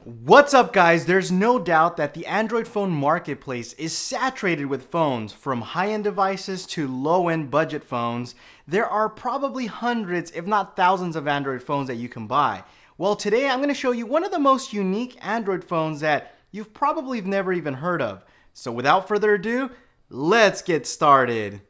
What's up, guys? There's no doubt that the Android phone marketplace is saturated with phones. From high-end devices to low-end budget phones, there are probably hundreds, if not thousands, of Android phones that you can buy. Well, today I'm going to show you one of the most unique Android phones that you've probably never even heard of. So without further ado, let's get started.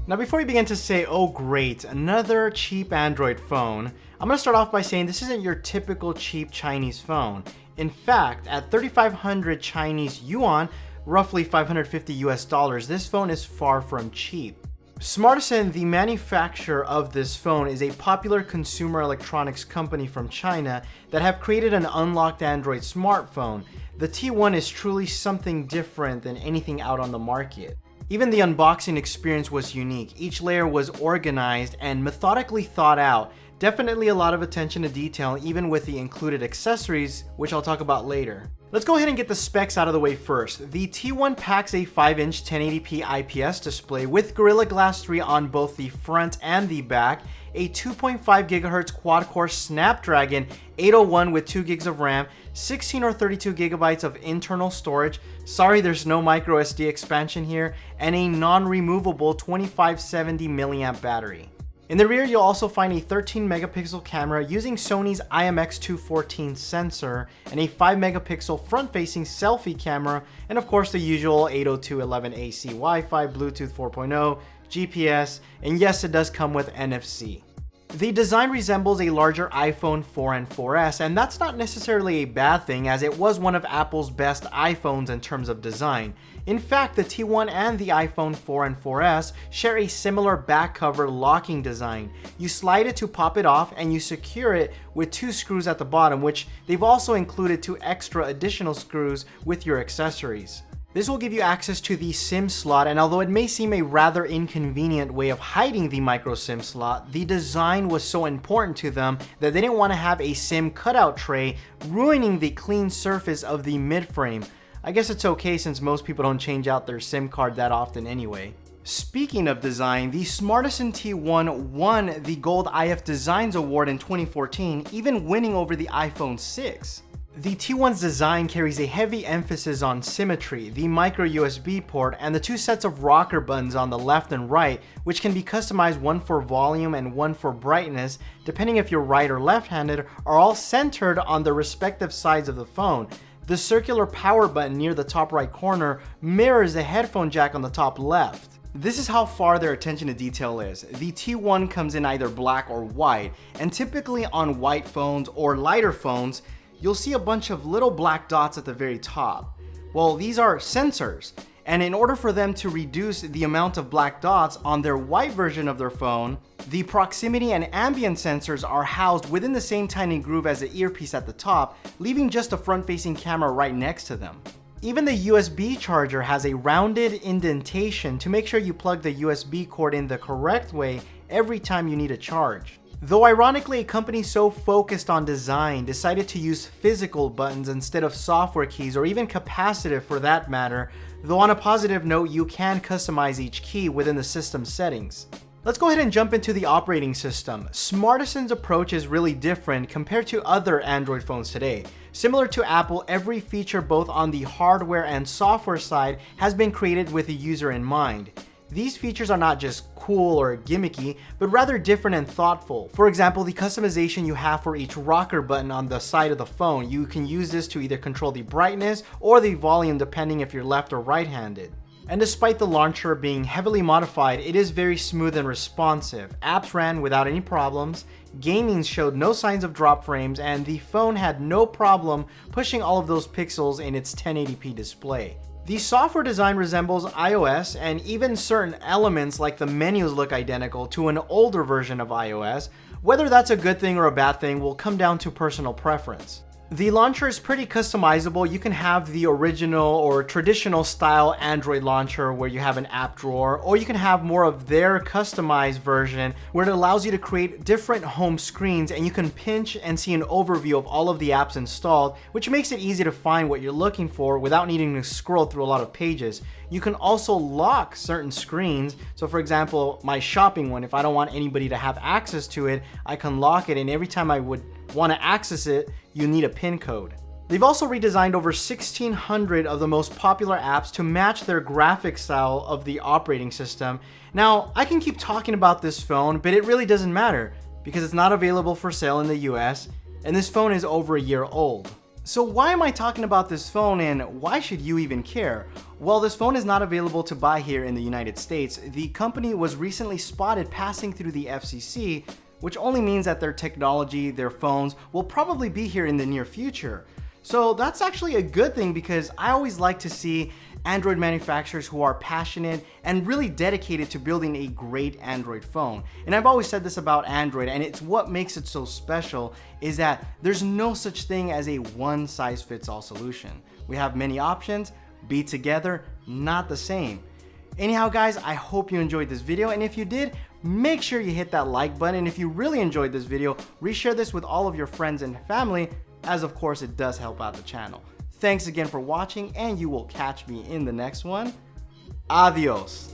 Now before we begin to say, oh great, another cheap Android phone, I'm going to start off by saying this isn't your typical cheap Chinese phone. In fact, at 3,500 Chinese yuan, roughly $550 US, this phone is far from cheap. Smartisan, the manufacturer of this phone, is a popular consumer electronics company from China that have created an unlocked Android smartphone. The T1 is truly something different than anything out on the market. Even the unboxing experience was unique. Each layer was organized and methodically thought out. Definitely a lot of attention to detail, even with the included accessories, which I'll talk about later. Let's go ahead and get the specs out of the way first. The T1 packs a 5-inch 1080p IPS display with Gorilla Glass 3 on both the front and the back, a 2.5 GHz quad-core Snapdragon 801 with 2 gigs of RAM, 16 or 32 gigabytes of internal storage, sorry there's no micro SD expansion here, and a non-removable 2570 mAh battery. In the rear, you'll also find a 13 megapixel camera using Sony's IMX214 sensor and a 5 megapixel front-facing selfie camera, and of course the usual 802.11ac Wi-Fi, Bluetooth 4.0, GPS, and yes, it does come with NFC. The design resembles a larger iPhone 4 and 4S, and that's not necessarily a bad thing, as it was one of Apple's best iPhones in terms of design. In fact, the T1 and the iPhone 4 and 4S share a similar back cover locking design. You slide it to pop it off, and you secure it with 2 screws at the bottom, which they've also included 2 extra additional screws with your accessories. This will give you access to the SIM slot, and although it may seem a rather inconvenient way of hiding the micro SIM slot, the design was so important to them that they didn't want to have a SIM cutout tray ruining the clean surface of the mid-frame. I guess it's okay since most people don't change out their SIM card that often anyway. Speaking of design, the Smartisan T1 won the Gold IF Designs Award in 2014, even winning over the iPhone 6. The T1's design carries a heavy emphasis on symmetry, the micro USB port, and the 2 sets of rocker buttons on the left and right, which can be customized, one for volume and one for brightness, depending if you're right or left-handed, are all centered on the respective sides of the phone. The circular power button near the top right corner mirrors the headphone jack on the top left. This is how far their attention to detail is. The T1 comes in either black or white, and typically on white phones or lighter phones, you'll see a bunch of little black dots at the very top. Well, these are sensors, and in order for them to reduce the amount of black dots on their white version of their phone, the proximity and ambient sensors are housed within the same tiny groove as the earpiece at the top, leaving just a front-facing camera right next to them. Even the USB charger has a rounded indentation to make sure you plug the USB cord in the correct way every time you need a charge. Though ironically, a company so focused on design decided to use physical buttons instead of software keys, or even capacitive for that matter, though on a positive note, you can customize each key within the system settings. Let's go ahead and jump into the operating system. Smartisan's approach is really different compared to other Android phones today. Similar to Apple, every feature both on the hardware and software side has been created with the user in mind. These features are not just cool or gimmicky, but rather different and thoughtful. For example, the customization you have for each rocker button on the side of the phone. You can use this to either control the brightness or the volume depending if you're left or right-handed. And despite the launcher being heavily modified, it is very smooth and responsive. Apps ran without any problems, gaming showed no signs of drop frames, and the phone had no problem pushing all of those pixels in its 1080p display. The software design resembles iOS, and even certain elements like the menus look identical to an older version of iOS. Whether that's a good thing or a bad thing will come down to personal preference. The launcher is pretty customizable. You can have the original or traditional style Android launcher where you have an app drawer, or you can have more of their customized version where it allows you to create different home screens and you can pinch and see an overview of all of the apps installed, which makes it easy to find what you're looking for without needing to scroll through a lot of pages. You can also lock certain screens. So for example, my shopping one, if I don't want anybody to have access to it, I can lock it, and every time I would want to access it, you need a PIN code. They've also redesigned over 1,600 of the most popular apps to match their graphic style of the operating system. Now, I can keep talking about this phone, but it really doesn't matter because it's not available for sale in the US, and this phone is over a year old. So why am I talking about this phone, and why should you even care? Well, this phone is not available to buy here in the United States. The company was recently spotted passing through the FCC, which only means that their technology, their phones, will probably be here in the near future. So that's actually a good thing because I always like to see Android manufacturers who are passionate and really dedicated to building a great Android phone. And I've always said this about Android, and it's what makes it so special, is that there's no such thing as a one-size-fits-all solution. We have many options, be together, not the same. Anyhow guys, I hope you enjoyed this video, and if you did, make sure you hit that like button. And if you really enjoyed this video, reshare this with all of your friends and family, as of course it does help out the channel. Thanks again for watching, and you will catch me in the next one. Adios.